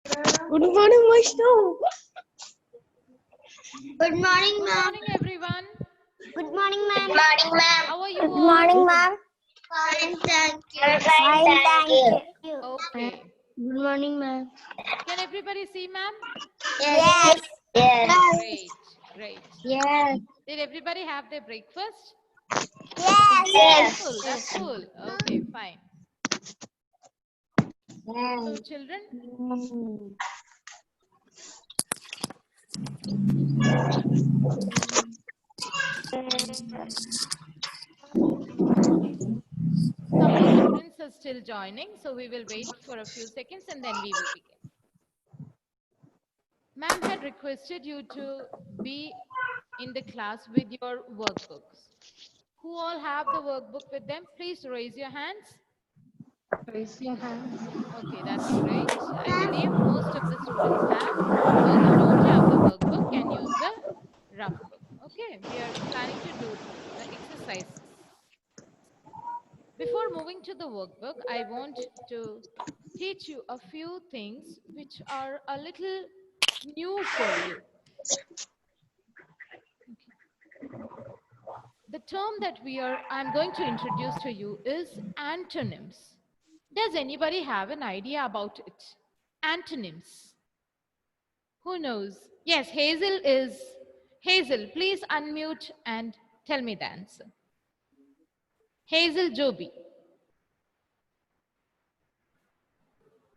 Good morning, Vaishnav. Good morning, Good ma'am. morning, everyone. Good morning, ma'am. Good morning, ma'am. How are you Good all? morning, ma'am. Fine, thank you. Fine, thank you. Okay. Good morning, ma'am. Can everybody see, ma'am? Yes. Yes. Great, great. Yes. Did everybody have their breakfast? Yes. Cool, that's cool. Okay, fine. So, children, some more students are still joining, so we will wait for a few seconds and then we will begin. Ma'am had requested you to be in the class with your workbooks. Who all have the workbook with them? Please raise your hands. Raise your hand. Okay, that's great. I believe most of the students have. Those who don't have the workbook can use the rough book. Okay, we are planning to do the exercises. Before moving to the workbook, I want to teach you a few things which are a little new for you. The term that I'm going to introduce to you is antonyms. Does anybody have an idea about it? Antonyms. Who knows? Yes, Hazel, please unmute and tell me the answer. Hazel Joby.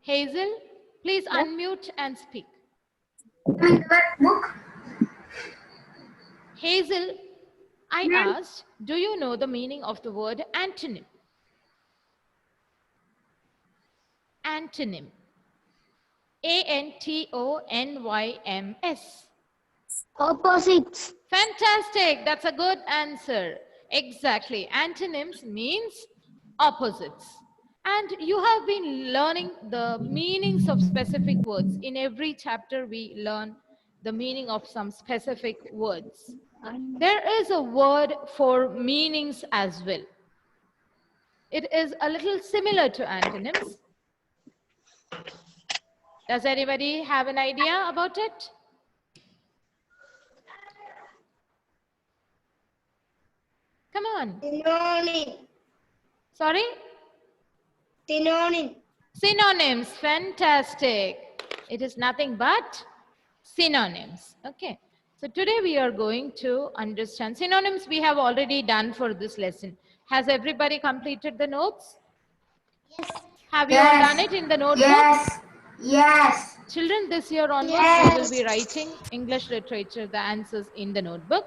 Hazel, please unmute and speak. Book. Hazel, I asked, do you know the meaning of the word antonym? Antonym. ANTONYMS. Opposites. Fantastic. That's a good answer. Exactly. Antonyms means opposites. And you have been learning the meanings of specific words. In every chapter, we learn the meaning of some specific words. There is a word for meanings as well. It is a little similar to antonyms. Does anybody have an idea about it? Come on. Synonym. Sorry? Synonym. Synonyms. Fantastic. It is nothing but synonyms. Okay. So today we are going to understand synonyms we have already done for this lesson. Has everybody completed the notes? Yes. Have you all done it in the notebook? Yes. Yes. Children, this year onwards, Yes. we will be writing English literature, the answers in the notebook.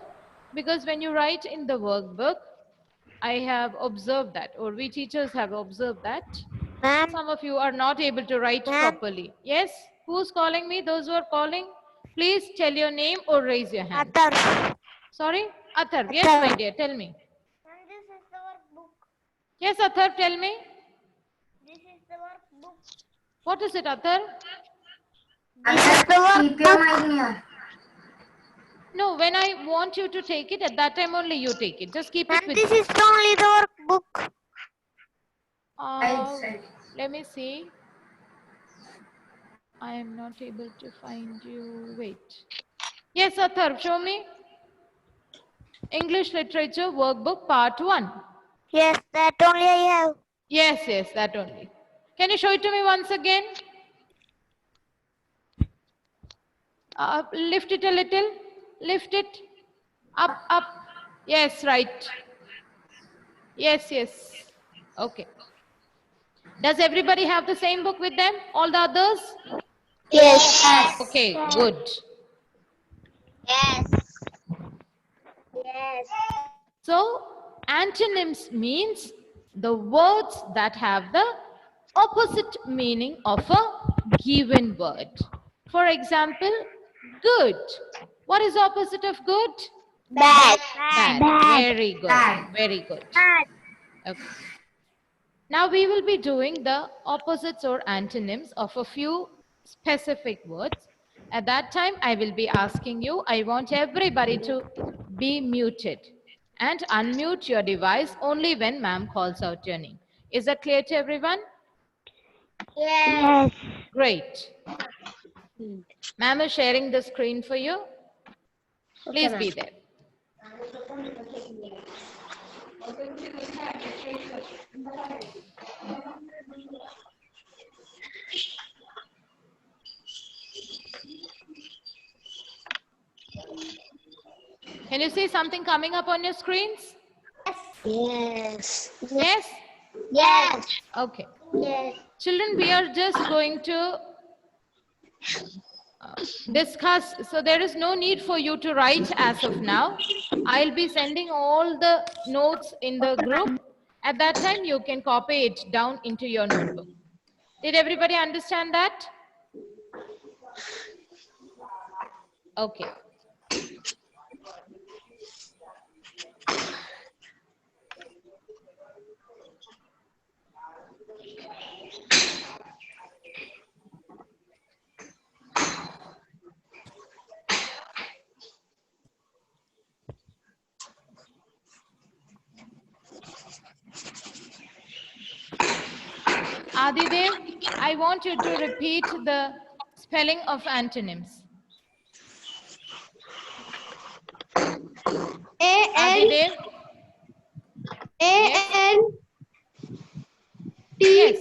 Because when you write in the workbook, I have observed that, or we teachers have observed that, Ma'am. some of you are not able to write properly. Yes? Who's calling me? Those who are calling, please tell your name or raise your hand. Atar. Sorry? Athar. Yes, my dear, tell me. And this is the workbook. Yes, Athar, tell me. This is the workbook. What is it, Athar? This is the workbook. No, when I want you to take it, at that time only you take it. Just keep it And with this you. is only the workbook. Let me see. I am not able to find you. Wait. Yes, Athar, show me. English Literature Workbook Part 1. Yes, that only I have. Yes, yes, that only. Can you show it to me once again? Lift it a little. Lift it. Up, up. Yes, right. Yes, yes. Okay. Does everybody have the same book with them? All the others? Yes. Okay, good. Yes. Yes. So, antonyms means the words that have the opposite meaning of a given word. For example, good. What is opposite of good? Bad. Bad. Very good. Bad. Very good. Bad. Okay. Now we will be doing the opposites or antonyms of a few specific words. At that time, I will be asking you, I want everybody to be muted and unmute your device only when ma'am calls out your name. Is that clear to everyone? Yes. Great. Ma'am is sharing the screen for you. Please be there. Can you see something coming up on your screens? Yes. Yes? Yes. Okay. Yes. Children, we are just going to discuss. So there is no need for you to write as of now. I'll be sending all the notes in the group. At that time, you can copy it down into your notebook. Did everybody understand that? Okay. Adidev, I want you to repeat the spelling of antonyms. Adidev? Yes.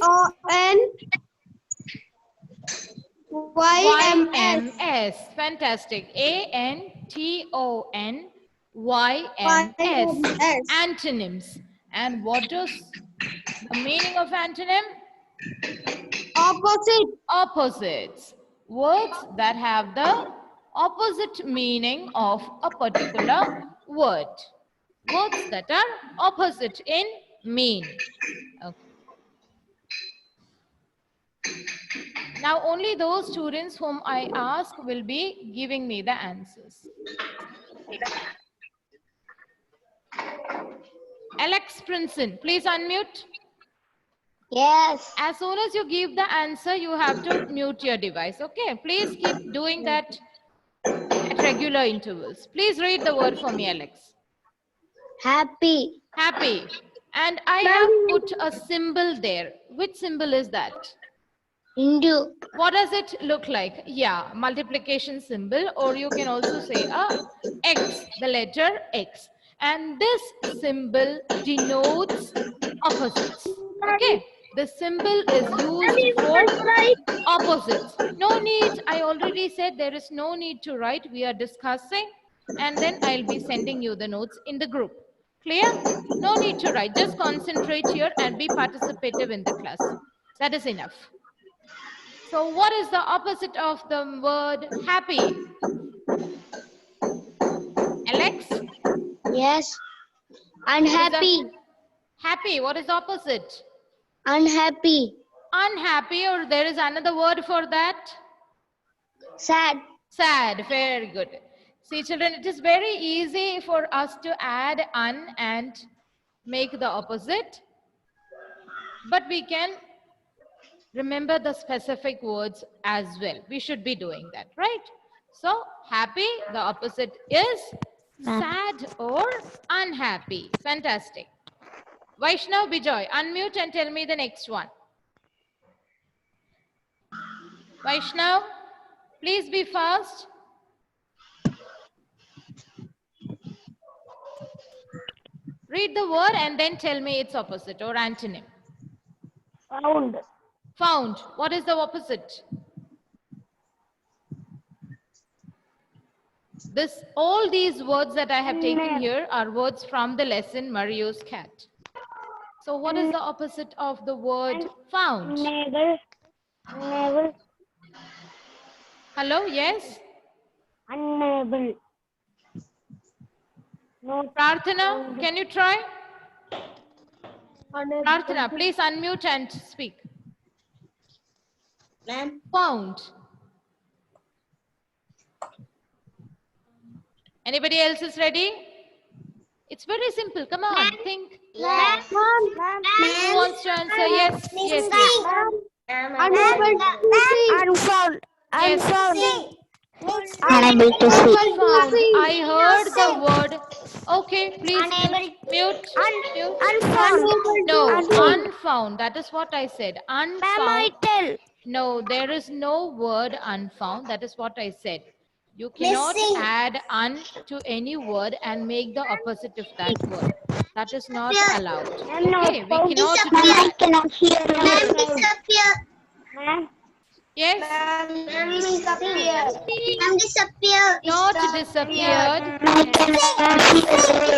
YMS. Fantastic. ANTONYMS. Antonyms. And what is the meaning of antonym? Opposite. Opposites. Words that have the opposite meaning of a particular word. Words that are opposite in meaning. Okay. Now only those students whom I ask will be giving me the answers. Alex Princeton, please unmute. Yes. As soon as you give the answer, you have to mute your device. Okay, please keep doing that at regular intervals. Please read the word for me, Alex. Happy. Happy. And I have put a symbol there. Which symbol is that? Hindu. What does it look like? Yeah, multiplication symbol, or you can also say a X, the letter X. And this symbol denotes opposites. Okay, the symbol is used for opposites. No need, I already said there is no need to write. We are discussing, and then I'll be sending you the notes in the group. Clear? No need to write. Just concentrate here and be participative in the class. That is enough. So what is the opposite of the word happy? Alex? Yes. Unhappy. Happy. What is the opposite? Unhappy. Unhappy, or there is another word for that? Sad. Sad. Very good. See, children, it is very easy for us to add un and make the opposite. But we can remember the specific words as well. We should be doing that, right? So, happy, the opposite is sad or unhappy. Fantastic. Vaishnav Bijoy, unmute and tell me the next one. Vaishnav, please be fast. Read the word and then tell me its opposite or antonym. Found. Found. What is the opposite? All these words that I have taken here are words from the lesson Mario's cat. So what is the opposite of the word found? Never. Never. Hello, yes? Unable. No. Prarthana, can you try? Prarthana, please unmute and speak. Ma'am. Found. Anybody else is ready? It's very simple. Come on, think. Who wants to answer? Yes, yes, yes. Unfound. Yes. Unable to see. Found. I heard the word Okay, please Unable. mute. Mute. Unfound. No, Unfound. unfound. That is what I said. Ma'am, Unfound. tell. No, there is no word unfound. That is what I said. You cannot Missing. add un to any word and make the opposite of that word. That is not allowed. I'm not Okay, we found. cannot do Disappear. that. I cannot hear. Ma'am, disappear. Ma'am, Yes, disappear. Ma'am, disappear. not disappeared.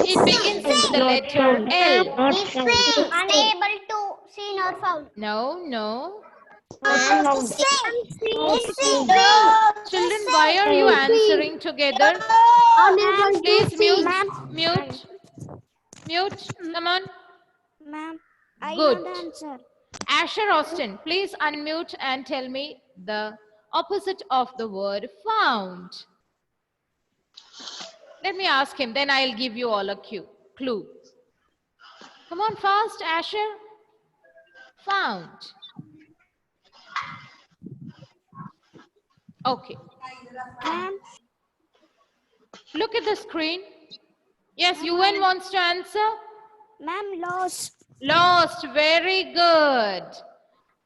It begins with the letter L. Missing. Unable to see nor found. No, no. Missing. Children, why are you answering together? Please mute. Mute. Mute. Come on. Ma'am, I Good. know the answer. Asher Austin, please unmute and tell me the opposite of the word found. Let me ask him, then I'll give you all a clue. Come on fast, Asher. Found. Okay. Ma'am, Look at the screen. Yes, UN wants to answer. ma'am, lost. Lost. Very good.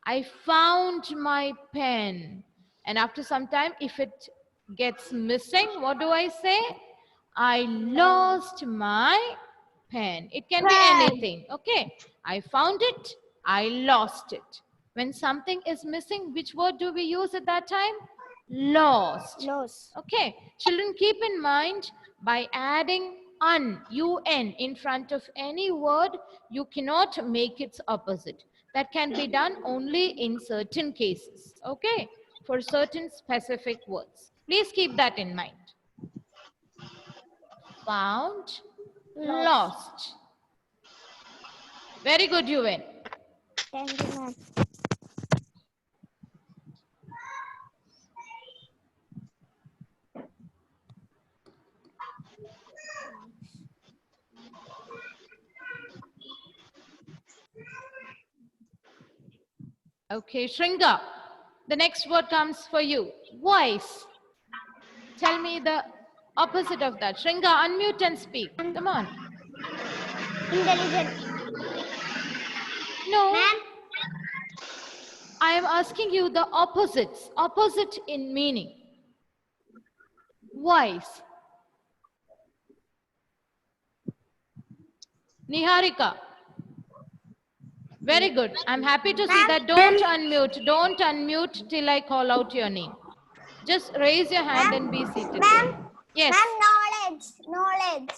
I found my pen. And after some time, if it gets missing, what do I say? I lost my pen. It can be anything. Okay. I found it. I lost it. When something is missing, which word do we use at that time? Lost. Lost. Okay. Children, keep in mind, by adding un in front of any word, you cannot make its opposite. That can be done only in certain cases. Okay. For certain specific words. Please keep that in mind. Found, lost. Very good, UN. Thank you, ma'am. Okay, Shringa. The next word comes for you. Voice. Tell me the opposite of that. Shringa, unmute and speak. Come on. Intelligent. No, Ma'am, I am asking you the opposites. Opposite in meaning. Voice. Niharika. Very good. I'm happy to see that. Don't unmute. Don't unmute till I call out your name. Just raise your hand and be seated. Ma'am, Yes. ma'am, knowledge.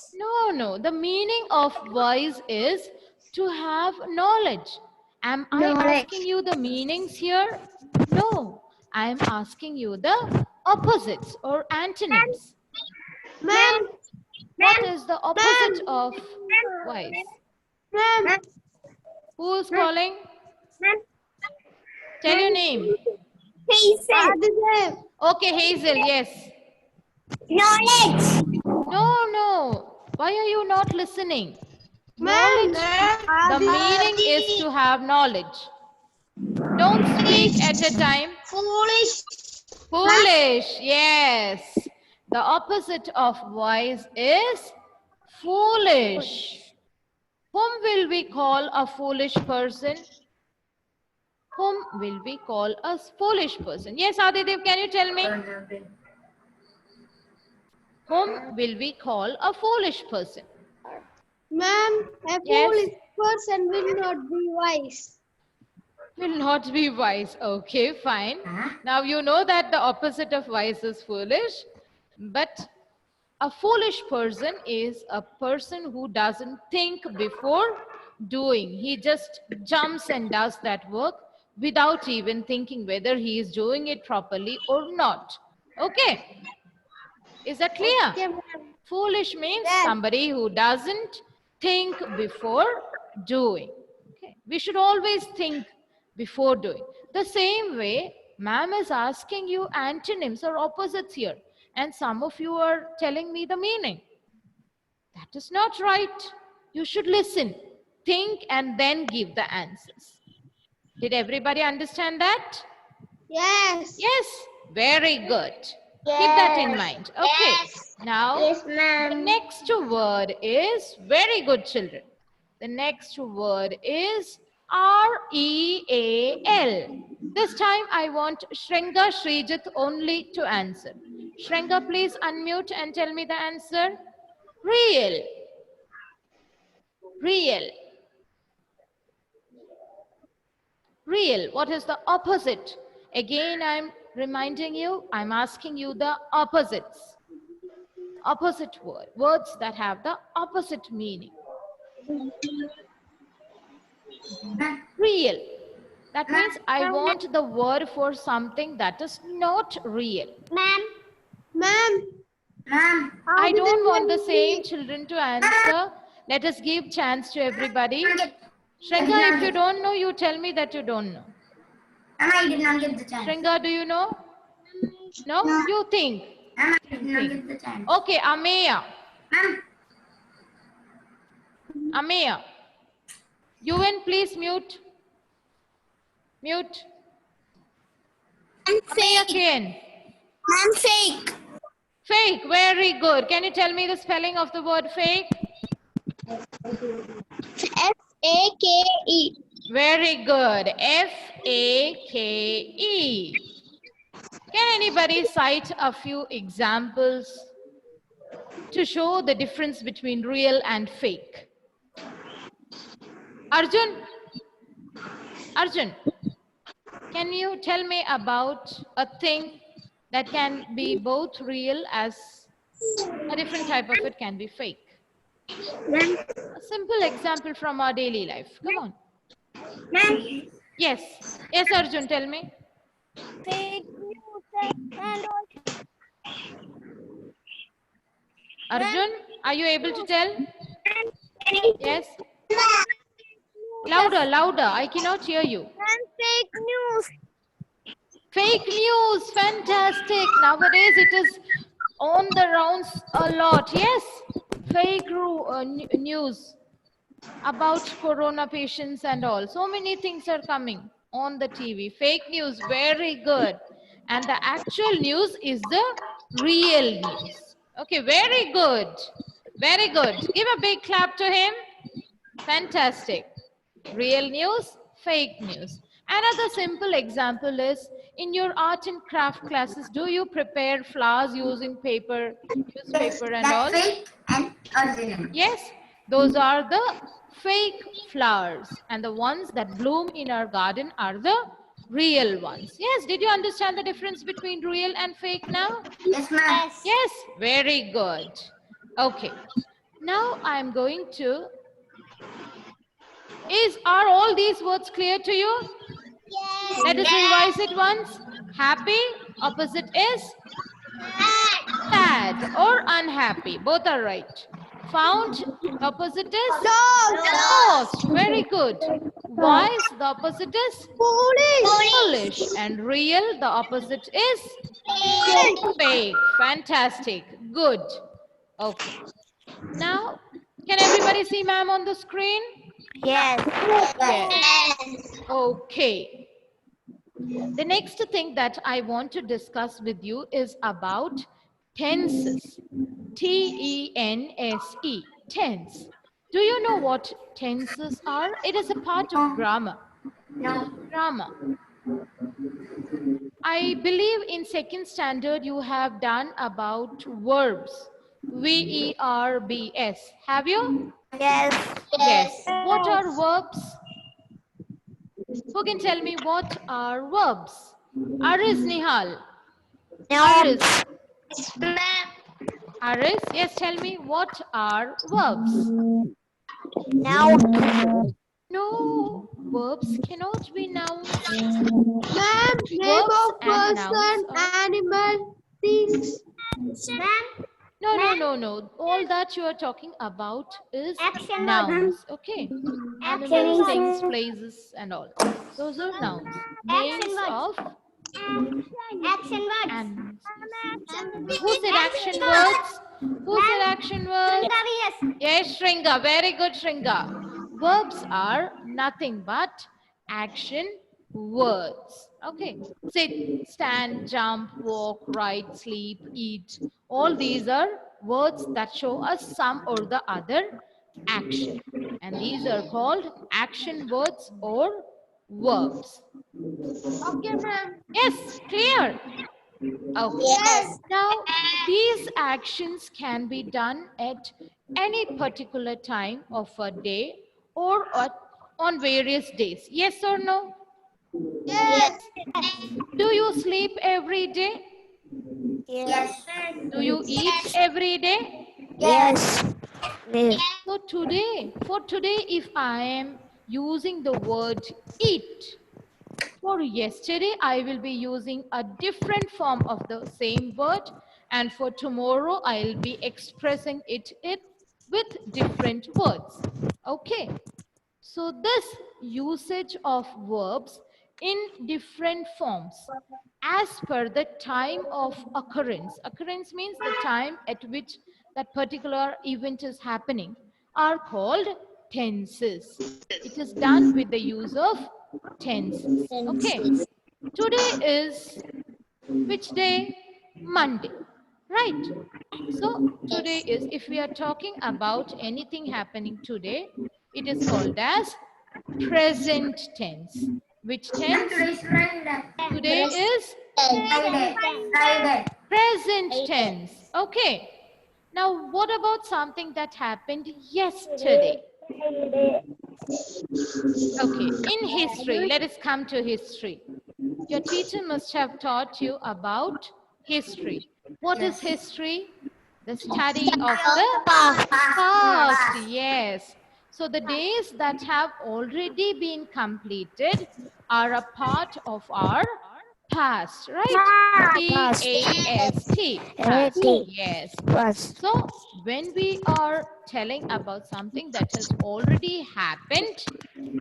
No. The meaning of voice is to have knowledge. Am I asking you the meanings here? No. I am asking you the opposites or antonyms. Ma'am, What is the opposite of voice? ma'am, Who's calling? Tell your name. Hazel. Okay, Hazel, yes. Knowledge. No. Why are you not listening? Knowledge, the meaning is to have knowledge. Don't speak at a time. Foolish, yes. The opposite of wise is foolish. Whom will we call a foolish person? Whom will we call a foolish person? Yes, Adidev, can you tell me? Whom will we call a foolish person? Ma'am, a Yes. foolish person will not be wise. Will not be wise. Okay, fine. Now you know that the opposite of wise is foolish. But a foolish person is a person who doesn't think before doing. He just jumps and does that work without even thinking whether he is doing it properly or not. Okay. Is that clear? Okay, ma'am. Foolish means somebody who doesn't think before doing. Okay. We should always think before doing. The same way, ma'am is asking you antonyms or opposites here. And some of you are telling me the meaning. That is not right. You should listen, think, and then give the answers. Did everybody understand that? Yes. Yes. Very good. Keep that in mind. Okay. Yes. Now, Yes, the ma'am. next word is very good, children. The next word is REAL. This time I want Shringa Srijit only to answer. Shringa, please unmute and tell me the answer. Real. Real. Real. What is the opposite? Again, I'm reminding you, I'm asking you the opposites. Opposite word. Words that have the opposite meaning. Real. That means I want the word for something that is not real. Ma'am. Ma'am, Ma'am. I don't want the same children to answer. Let us give chance to everybody. Shringa, if you don't know, you tell me that you don't know. Ma'am, I did not get the chance. Shringa, do you know? No? You think. Ma'am, I did not get the chance. Okay, Ameya. Ma'am. Ameya. UN, please mute. Mute. Ameya Ken. Ma'am, fake. Fake, very good. Can you tell me the spelling of the word fake? F-A-K-E. Very good. F-A-K-E. Can anybody cite a few examples to show the difference between real and fake? Arjun? Arjun, can you tell me about a thing that can be both real as a different type of it can be fake? A simple example from our daily life. Come on. Ma'am. Yes. Yes, Arjun, tell me. Fake news and Arjun, are you able to tell? Yes. Louder, louder. I cannot hear you. fake news. Fake news. Fantastic. Nowadays it is on the rounds a lot. Yes. Fake news about corona patients and all. So many things are coming on the TV. Fake news. Very good. And the actual news is the real news. Okay. Very good. Very good. Give a big clap to him. Fantastic. Real news, fake news. Another simple example is in your art and craft classes, do you prepare flowers using paper, newspaper and all? Fake and original. Yes, those are the fake flowers, and the ones that bloom in our garden are the real ones. Yes, did you understand the difference between real and fake now? Yes, ma'am. Yes, very good. Okay, now I'm going to... Are all these words clear to you? Yes. Let us revise it once. Happy, opposite is sad or unhappy. Both are right. Found, opposite is lost. Very good. Wise, the opposite is foolish. And real, the opposite is fake. Fantastic. Good. Okay. Now, can everybody see ma'am on the screen? Yes. Yes. Okay. The next thing that I want to discuss with you is about tenses. T-E-N-S-E. Tense. Do you know what tenses are? It is a part of grammar. No. Grammar. I believe in second standard you have done about verbs. V-E-R-B-S. Have you? Yes. Yes. What are verbs? Who can tell me what are verbs? Aris Nihal. Aris. Aris, yes, tell me what are verbs? Now. No, verbs cannot be nouns. Ma'am, name Verbs of and person, nouns animal, things. Ma'am. No. All that you are talking about is Action nouns. Okay. Action Animals, words. things, places, and all. Those are nouns. Action Names words. of Action words. animals. Who said action words? Who said action words? Yes. Yes, Shringa. Very good, Shringa. Verbs are nothing but action words. Okay, sit, stand, jump, walk, write, sleep, eat. All these are words that show us some or the other action. And these are called action words or verbs. Okay, ma'am. Yes, clear. Okay. Yes. Now, these actions can be done at any particular time of a day or on various days. Yes or no? Yes. Do you sleep every day? Yes. Do you eat every day? Yes. Yes. So for today, if I am using the word eat, for yesterday, I will be using a different form of the same word, and for tomorrow, I'll be expressing it with different words. Okay. So this usage of verbs in different forms as per the time of occurrence. Occurrence means the time at which that particular event is happening are called tenses. It is done with the use of tenses. Okay. Today is which day? Monday. Right. So today is, if we are talking about anything happening today, it is called as present tense. Which tense? Today is present tense. Okay. Now, what about something that happened yesterday? Okay. In history, let us come to history. Your teacher must have taught you about history. What is history? The study of the past. Yes. So the days that have already been completed are a part of our past, right? P-A-S-T. Past. Yes. Past. So when we are telling about something that has already happened,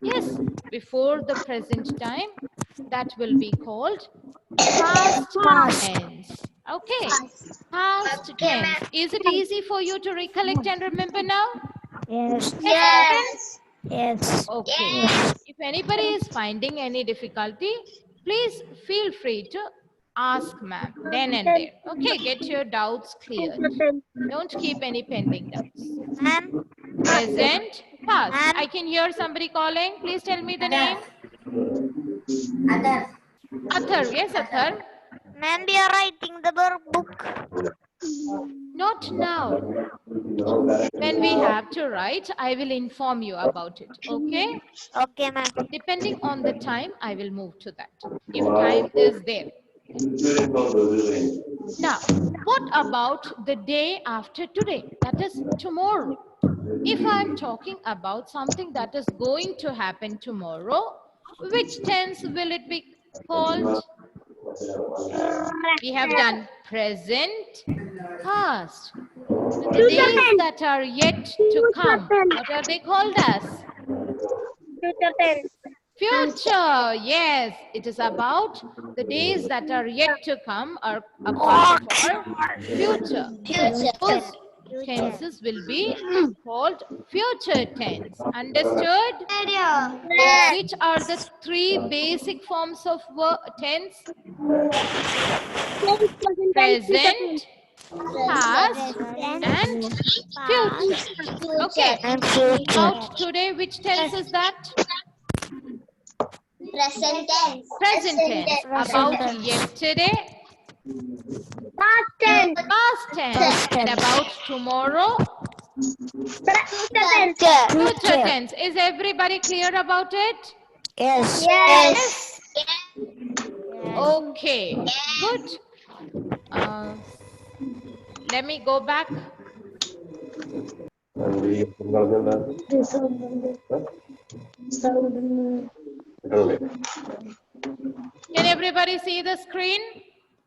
yes, before the present time, that will be called past tense. Okay. Past tense. Is it easy for you to recollect and remember now? Yes. Yes. Yes. Okay. If anybody is finding any difficulty, please feel free to ask ma'am then and there. Okay, get your doubts cleared. Don't keep any pending doubts. Ma'am. Present, past. Ma'am. I can hear somebody calling. Please tell me the name. Athar. Yes, Athar. Ma'am, we are writing the verb book. Not now. When we have to write, I will inform you about it. Okay? Okay, ma'am. Depending on the time, I will move to that. If time is there. Now, what about the day after today? That is tomorrow. If I'm talking about something that is going to happen tomorrow, which tense will it be called? We have done present, past. The days that are yet to come, what are they called as? Future. Yes, it is about the days that are yet to come are a part of our future. Those tenses will be called future tense. Understood? Which are the three basic forms of tense? Present, past, and future. Okay. And future. About today, which tense is that? Present tense. Present tense. About yesterday, Past tense. past tense. And about tomorrow, Present tense. future tense. Is everybody clear about it? Yes. Yes. Okay, good. Let me go back. Can everybody see the screen?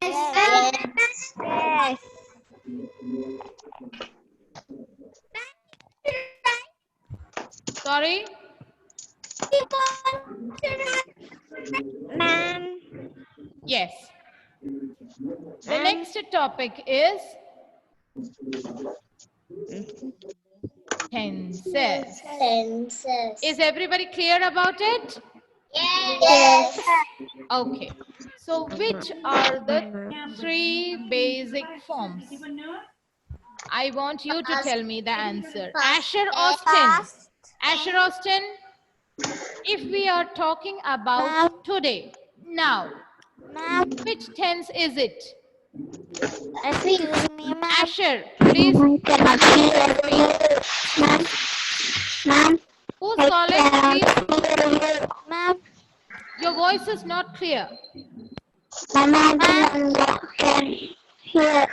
Yes. Sorry? Ma'am. Yes. The next topic is tenses. Tenses. Is everybody clear about it? Yes. Okay. So which are the three basic forms? I want you to tell me the answer. Asher Austin. Asher Austin, if we are talking about today, now, Ma'am, which tense is it? excuse me, ma'am. Asher, please. Cannot hear you. Ma'am. Who's calling, please? Ma'am, Your voice is not clear. Ma'am, I can hear.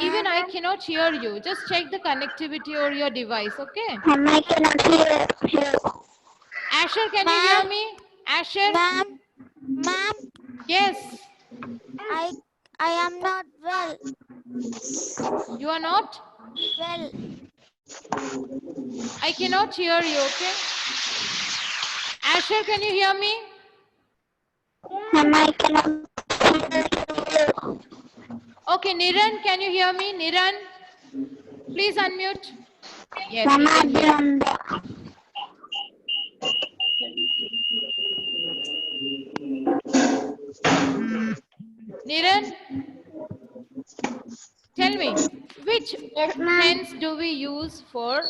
Even I cannot hear you. Just check the connectivity or your device, okay? Ma'am, I cannot hear you. Asher, can you hear me? Asher? ma'am, Yes. I am not well. You are not? Well, I cannot hear you, okay? Asher, can you hear me? Ma'am, I cannot hear you. Okay, Niran, can you hear me? Niran, please unmute. Yes, Ma'am, we I can hear. can. Niran, tell me, which Yes, ma'am. tense do we use for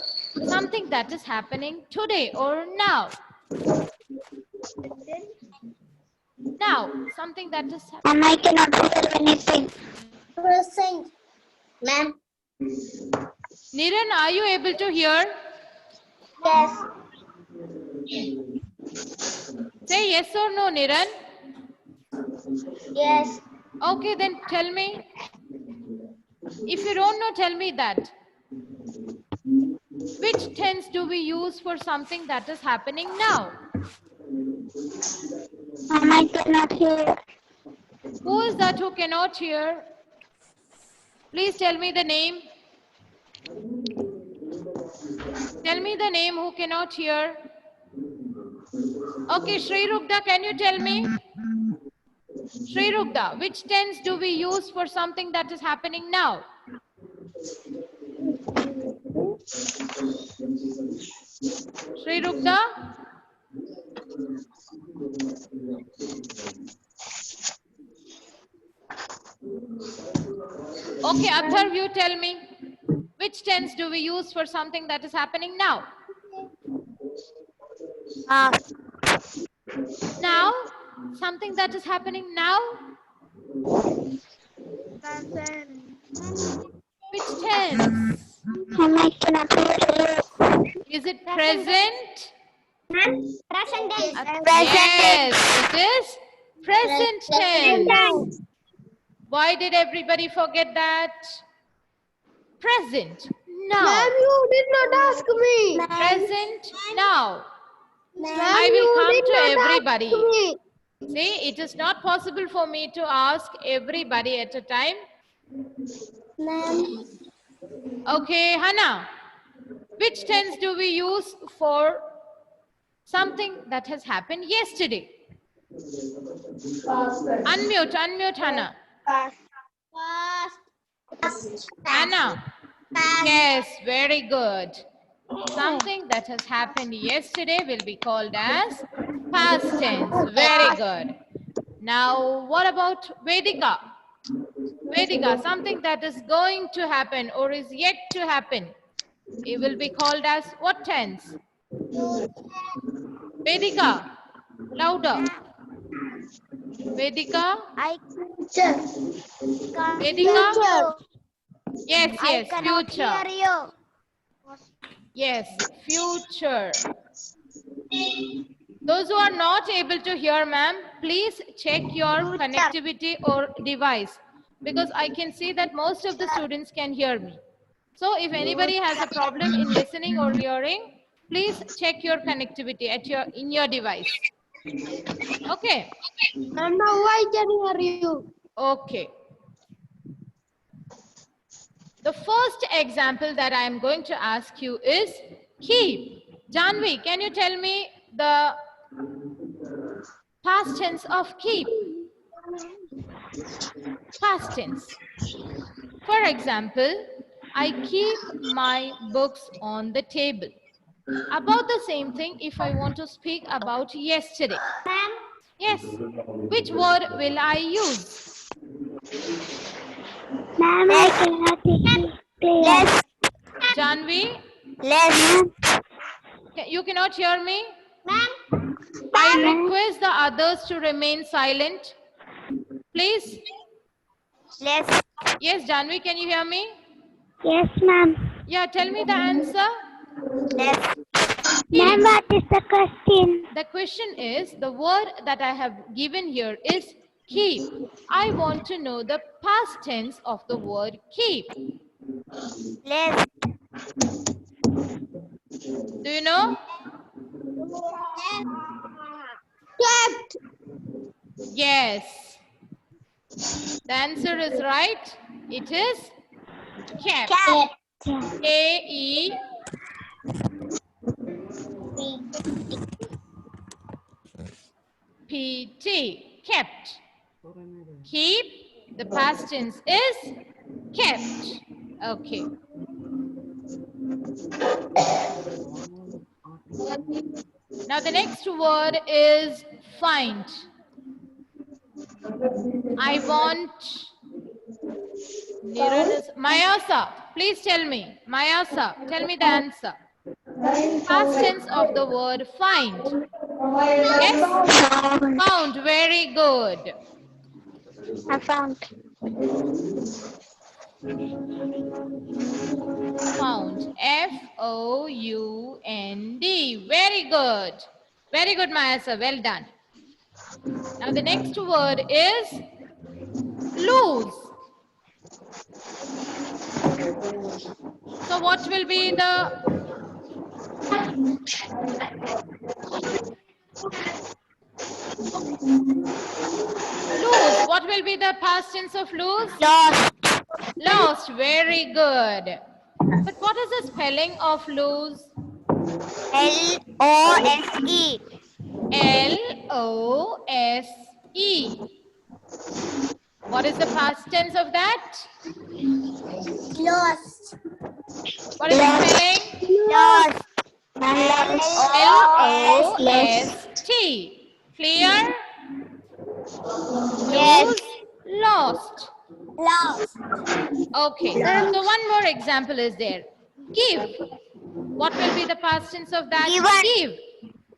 something that is happening today or now? Now, something that is happening. Ma'am, I cannot hear anything. Present. Ma'am. Niran, are you able to hear? Yes. Say yes or no, Niran. Yes. Okay, then tell me. If you don't know, tell me that. Which tense do we use for something that is happening now? Ma'am, I cannot hear. Who is that who cannot hear? Please tell me the name. Tell me the name who cannot hear. Okay, Shri Rugda, can you tell me? Shri Rugda, which tense do we use for something that is happening now? Shri Rugda? Okay, Atharv, you tell me. Which tense do we use for something that is happening now? Now? Something that is happening now? Which tense? Ma'am, I cannot hear you. Is it present? Present tense. Yes, it is present tense. Why did everybody forget that? Present now. you did not ask me. Present now. I will come to everybody. See, it is not possible for me to ask everybody at a time. Ma'am. Okay, Hannah, which tense do we use for something that has happened yesterday? Unmute, Hannah. Hannah. Yes, very good. Something that has happened yesterday will be called as past tense. Very good. Now, what about Vedika? Vedika, something that is going to happen or is yet to happen. It will be called as what tense? Vedika, louder. Vedika? Vedika? Yes, future. you. Yes, future. Those who are not able to hear, ma'am, please check your connectivity or device, because I can see that most of the students can hear me. So if anybody has a problem in listening or hearing, please check your connectivity in your device. Okay. Ma'am, now I can hear you. Okay. The first example that I am going to ask you is keep. Janvi, can you tell me the past tense of keep? Past tense. For example, I keep my books on the table. About the same thing, if I want to speak about yesterday. Ma'am. Yes. Which word will I use? Ma'am, I cannot hear. Less. Janvi, Less. you cannot hear me? Ma'am. I request the others to remain silent. Please. Less. Yes, Janvi, can you hear me? Yes, ma'am. Yeah, tell me the answer. Less. Ma'am, what is the question? The question is, the word that I have given here is keep. I want to know the past tense of the word keep. Less. Do you know? Kept. Yes. The answer is right. It is kept. Kept. K-E P-T. Kept. Keep. The past tense is kept. Okay. Now the next word is find. I want Mayasa, please tell me. Mayasa, tell me the answer. Past tense of the word find. Yes? Found. Very good. I found. Found. F-O-U-N-D. Very good. Very good, Mayasa. Well done. Now the next word is lose. So what will be the lose? What will be the past tense of lose? Lost. Lost. Very good. But what is the spelling of lose? L-O-S-E. L-O-S-E. What is the past tense of that? Lost. What is the spelling? Lost. L-O-S-T. Clear? Yes. Lose, lost. Lost. Okay. So one more example is there. Give. What will be the past tense of that? Given. Give.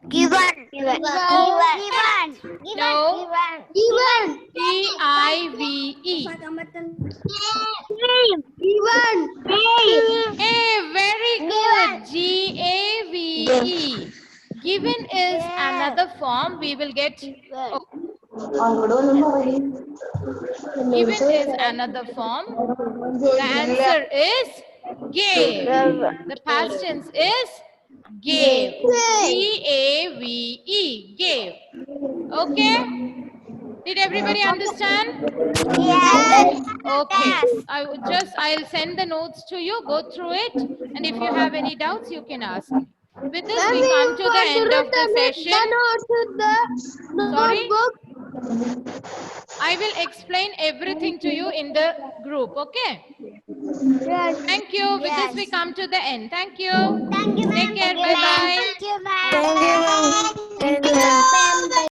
Given. Given. No. Given. G-I-V-E. Given. Hey, very good. G-A-V-E. Given is another form. We will get. Oh, given is another form. The answer is gave. The past tense is gave. G-A-V-E. Gave. Okay? Did everybody understand? Yes. Okay. I'll send the notes to you. Go through it. And if you have any doubts, you can ask me. With this, we come to the end of the session. Sorry? I will explain everything to you in the group. Okay? Thank you. With this, we come to the end. Thank you. Thank you, ma'am. Take care. Bye-bye. Thank you, ma'am. Thank you, ma'am. Thank you, ma'am.